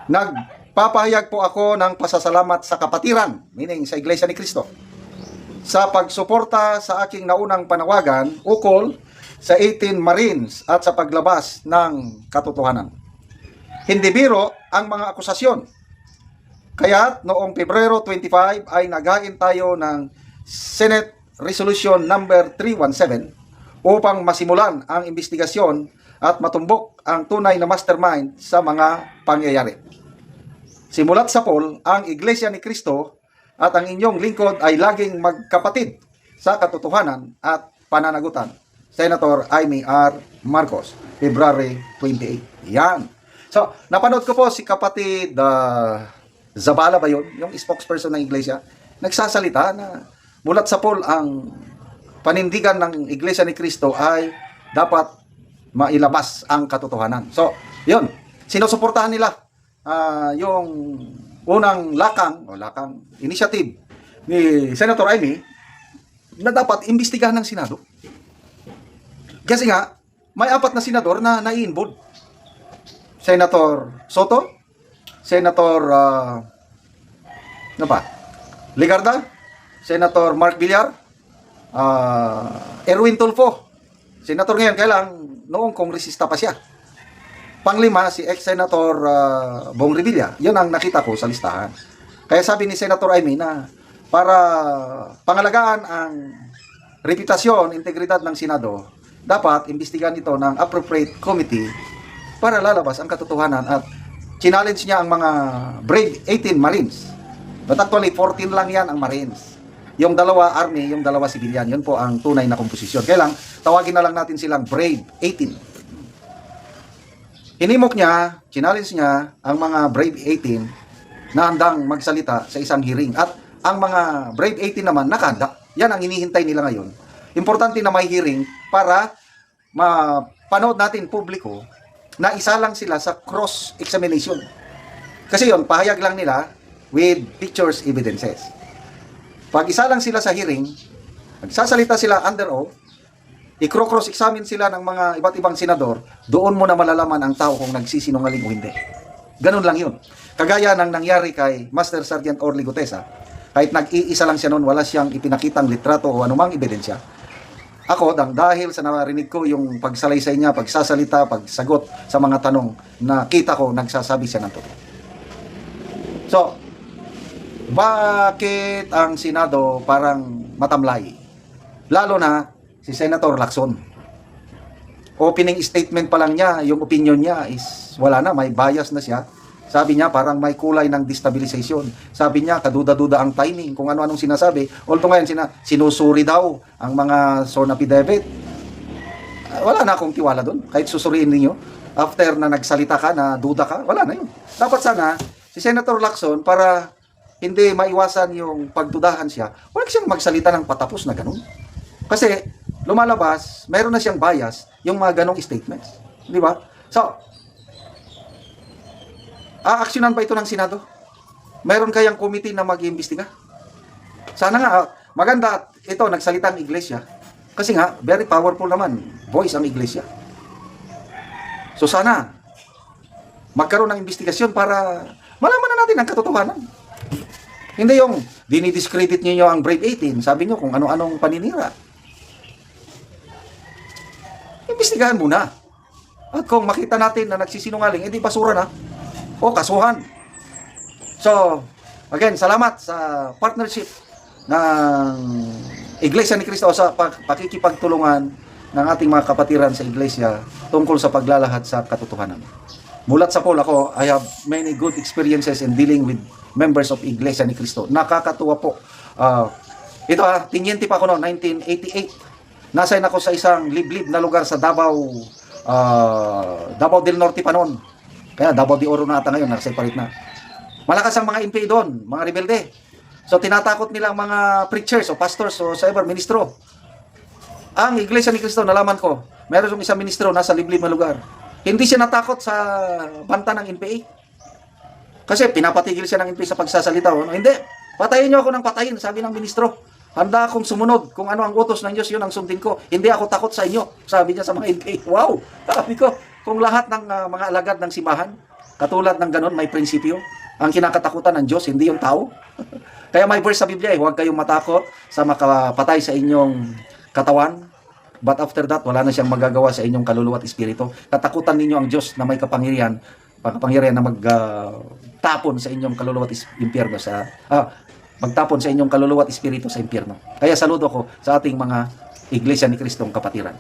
Nagpapahayag po ako ng pasasalamat sa kapatiran, meaning sa Iglesia ni Cristo, sa pagsuporta sa aking naunang panawagan ukol sa 18 Marines at sa paglabas ng katotohanan. Hindi biro ang mga akusasyon. Kaya noong Pebrero 25 ay naghain tayo ng Senate Resolution number 317 upang masimulan ang investigasyon at matumbok ang tunay na mastermind sa mga pangyayari. Simulat sa poll, ang Iglesia ni Cristo at ang inyong lingkod ay laging magkapatid sa katotohanan at pananagutan. Senator Amy R. Marcos, February 28. Yan. So, napanood ko po si kapatid Zabala ba yun? Yung spokesperson ng Iglesia. Nagsasalita na mulat sa poll ang panindigan ng Iglesia ni Cristo ay dapat mailabas ang katotohanan. So, yun. Sinusuportahan nila yung unang lakang initiative ni Senator Amy na dapat imbestigahan ng Senado. Kasi nga, may 4 na senador na nai-involve. Senator Soto, Senator Ligarda, Senator Mark Villar, Erwin Tulfo. Senator ngayon, kailang noong kongresista pa siya. Panglima, si ex-Senator Bong Revilla. Yun ang nakita ko sa listahan. Kaya sabi ni Senator Amy na para pangalagaan ang reputasyon, integridad ng Senado, dapat imbestigahan ito ng appropriate committee para lalabas ang katotohanan at challenge niya ang mga brave 18 Marines. But actually, 14 lang yan ang Marines. Yung 2 Army, yung 2 civilian. Yun po ang tunay na komposisyon. Kaya lang, tawagin na lang natin silang brave 18. Hinimok niya, challenge niya ang mga brave 18 na handang magsalita sa isang hearing. At ang mga brave 18 naman nakahanda. Yan ang hinihintay nila ngayon. Importante na may hearing para mapanood natin publiko na isa lang sila sa cross-examination. Kasi yon pahayag lang nila with pictures, evidences. Pag isa lang sila sa hearing, magsasalita sila under oath, i-cross-examine sila ng mga iba't ibang senador, doon mo na malalaman ang tao kung nagsisinungaling o hindi. Ganun lang yun. Kagaya ng nangyari kay Master Sergeant Orly Gutesa, kahit nag-iisa lang siya noon, wala siyang ipinakitang litrato o anumang ebidensya. Ako, dahil sa narinig ko yung pagsalaysay niya, pagsasalita, pagsagot sa mga tanong, nakita ko, nagsasabi siya ng totoo. So, bakit ang Senado parang matamlay? Lalo na si Senator Lacson. Opening statement pa lang niya, yung opinion niya is wala na, may bias na siya. Sabi niya parang may kulay ng destabilization. Sabi niya kaduda-duda ang timing kung ano-anong sinasabi. Although ngayon sinusuri daw ang mga sworn affidavit. Wala na akong tiwala doon. Kahit susuriin niyo after na nagsalita ka na duda ka, wala na yun. Dapat sana si Senator Lacson para hindi maiwasan yung pagdudahan siya, wala siyang magsalita ng patapos na ganun. Kasi lumalabas, meron na siyang bias yung mga ganong statements. Di ba? So, aaksyonan ba ito ng Senado? Meron kayang committee na mag-iimbestiga? Sana nga, maganda at ito, nagsalita ang Iglesia. Kasi nga, very powerful naman, voice ang Iglesia. So sana, magkaroon ng investigasyon para malaman na natin ang katotohanan. Hindi yung dinidiscredit niyo ang Brave 18, sabi niyo kung ano-anong paninira. Imbestigahan muna. At kung makita natin na nagsisinungaling, edi basura na. O kasuhan. So, again, salamat sa partnership ng Iglesia ni Cristo sa pakikipagtulungan ng ating mga kapatiran sa Iglesia tungkol sa paglalahad sa katotohanan. Mulat sa poll ako, I have many good experiences in dealing with members of Iglesia ni Cristo. Nakakatuwa po. Ito tinyente pa ako noong 1988. Nasayin ako sa isang liblib na lugar sa Davao, Davao del Norte pa noon. Kaya Davao de Oro na ata ngayon, nag-separate na. Malakas ang mga MP doon, mga rebelde. So tinatakot nila ang mga preachers o pastors o sa ministro. Ang Iglesia ni Cristo, nalaman ko, meron yung isang ministro nasa liblib na lugar. Hindi siya natakot sa banta ng NPA. Kasi pinapatigil siya ng NPA sa pagsasalita. Hindi, patayin niyo ako ng patayin, sabi ng ministro. Handa akong sumunod. Kung ano ang utos ng Diyos, yun ang sundin ko. Hindi ako takot sa inyo, sabi niya sa mga NPA. Wow! Sabi ko, kung lahat ng mga alagad ng simbahan Katulad ng ganun, may prinsipyo. Ang kinakatakutan ng Diyos, hindi yung tao. Kaya may verse sa Biblia huwag kayong matakot sa makapatay sa inyong katawan. But after that, wala na siyang magagawa sa inyong kaluluwa at espiritu. Katakutan ninyo ang Diyos na may kapangyarihan na magtapon sa inyong kaluluwa at impyerno magtapon sa inyong kaluluwa at espiritu sa impyerno. Kaya saludo ko sa ating mga Iglesia ni Kristong Kapatiran.